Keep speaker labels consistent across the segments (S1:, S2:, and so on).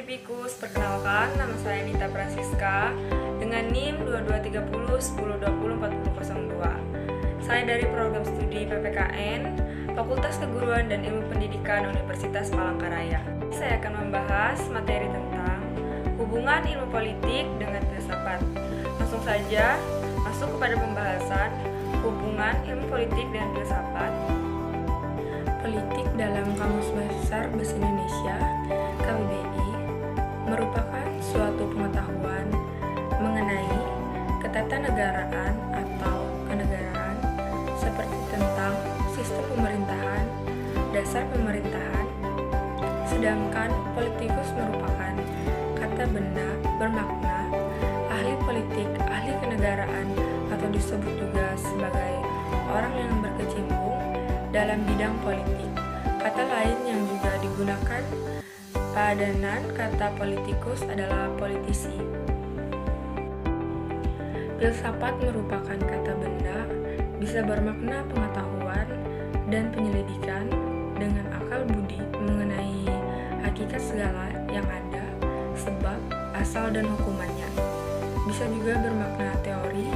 S1: Fikus, perkenalkan nama saya Nita Francisca dengan NIM 2230 10204002. Saya dari program studi PPKN, Fakultas Keguruan dan Ilmu Pendidikan Universitas Palangkaraya. Saya akan membahas materi tentang hubungan ilmu politik dengan filsafat. Langsung saja masuk kepada pembahasan hubungan ilmu politik dengan filsafat.
S2: Politik dalam Kamus Besar Bahasa Indonesia (KBBI) merupakan suatu pengetahuan mengenai ketatanegaraan atau kenegaraan seperti tentang sistem pemerintahan, dasar pemerintahan. Sedangkan politikus merupakan kata benda bermakna ahli politik, ahli kenegaraan, atau disebut juga sebagai orang yang berkecimpung dalam bidang politik. Kata lain yang juga digunakan padanan kata politikus adalah politisi. Filsafat merupakan kata benda, bisa bermakna pengetahuan dan penyelidikan dengan akal budi mengenai hakikat segala yang ada, sebab, asal, dan hukumannya. Bisa juga bermakna teori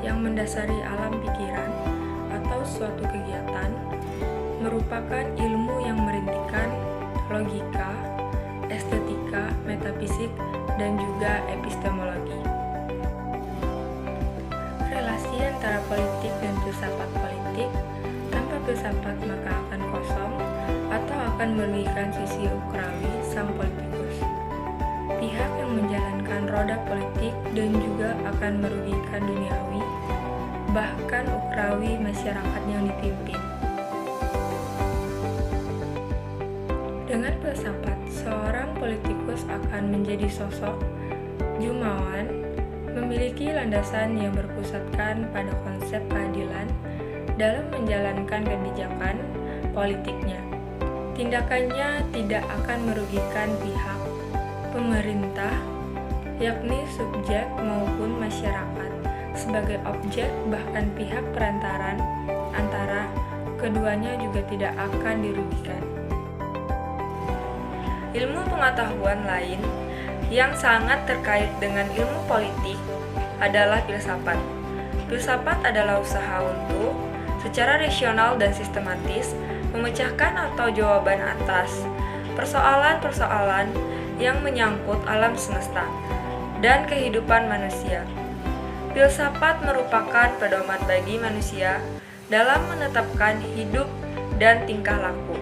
S2: yang mendasari alam pikiran atau suatu kegiatan, merupakan ilmu yang merintikan logika, estetika, metafisik, dan juga epistemologi. Relasi antara politik dan filsafat politik, tanpa filsafat maka akan kosong atau akan merugikan sisi ukrawi sang politikus. Pihak yang menjalankan roda politik dan juga akan merugikan duniawi, bahkan ukrawi masyarakat yang dipimpin. Dengan filsafat, seorang politikus akan menjadi sosok jumawan, memiliki landasan yang berpusatkan pada konsep keadilan dalam menjalankan kebijakan politiknya. Tindakannya tidak akan merugikan pihak pemerintah, yakni subjek maupun masyarakat, sebagai objek, bahkan pihak perantaran antara keduanya juga tidak akan dirugikan.
S1: Ilmu pengetahuan lain yang sangat terkait dengan ilmu politik adalah filsafat. Filsafat adalah usaha untuk secara rasional dan sistematis memecahkan atau jawaban atas persoalan-persoalan yang menyangkut alam semesta dan kehidupan manusia. Filsafat merupakan pedoman bagi manusia dalam menetapkan hidup dan tingkah laku.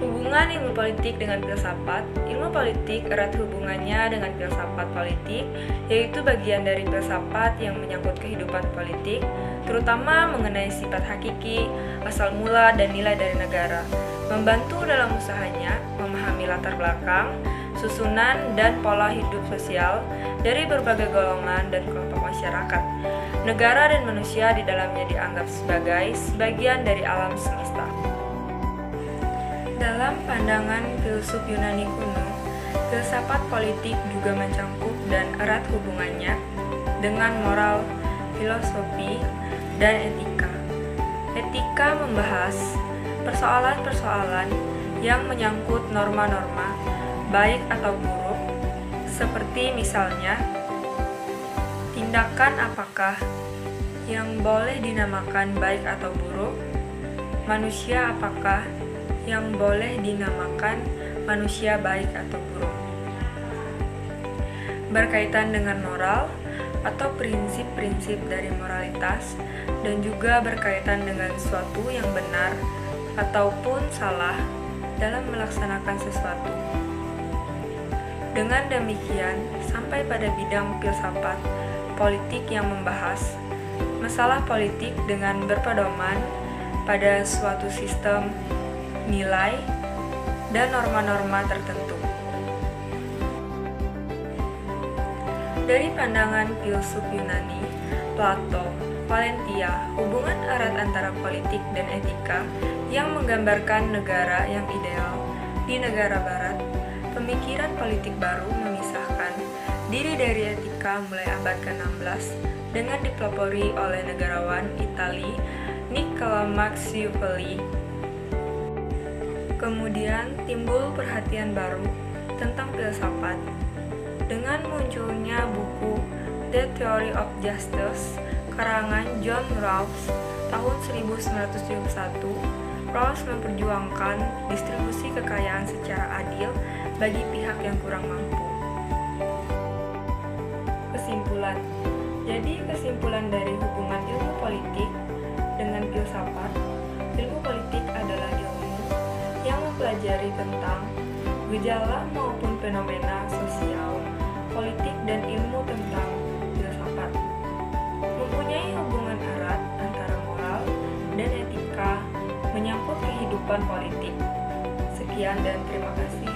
S1: Hubungan ilmu politik dengan filsafat. Ilmu politik erat hubungannya dengan filsafat politik, yaitu bagian dari filsafat yang menyangkut kehidupan politik, terutama mengenai sifat hakiki, asal mula, dan nilai dari negara. Membantu dalam usahanya memahami latar belakang, susunan, dan pola hidup sosial dari berbagai golongan dan kelompok masyarakat. Negara dan manusia di dalamnya dianggap sebagai sebagian dari alam semesta. Dalam pandangan filsuf Yunani kuno, filsafat politik juga mencangkup dan erat hubungannya dengan moral, filosofi, dan etika. Etika membahas persoalan-persoalan yang menyangkut norma-norma, baik atau buruk, seperti misalnya, tindakan apakah yang boleh dinamakan baik atau buruk, manusia apakah yang boleh dinamakan manusia baik atau buruk. Berkaitan dengan moral atau prinsip-prinsip dari moralitas, dan juga berkaitan dengan sesuatu yang benar ataupun salah dalam melaksanakan sesuatu. Dengan demikian, sampai pada bidang filsafat politik yang membahas masalah politik dengan berpedoman pada suatu sistem nilai, dan norma-norma tertentu. Dari pandangan filsuf Yunani, Plato, Valentia, hubungan erat antara politik dan etika yang menggambarkan negara yang ideal di negara barat, pemikiran politik baru memisahkan diri dari etika mulai abad ke-16 dengan dipelopori oleh negarawan Itali Niccolò Machiavelli. Kemudian timbul perhatian baru tentang filsafat. Dengan munculnya buku The Theory of Justice karangan John Rawls tahun 1971, Rawls memperjuangkan distribusi kekayaan secara adil bagi pihak yang kurang mampu. Kesimpulan. Jadi kesimpulan dari hubungan ilmu politik dengan filsafat, ilmu politik adalah ilmu yang mempelajari tentang gejala maupun fenomena sosial, politik, dan ilmu tentang filsafat. Mempunyai hubungan erat antara moral dan etika menyangkut kehidupan politik. Sekian dan terima kasih.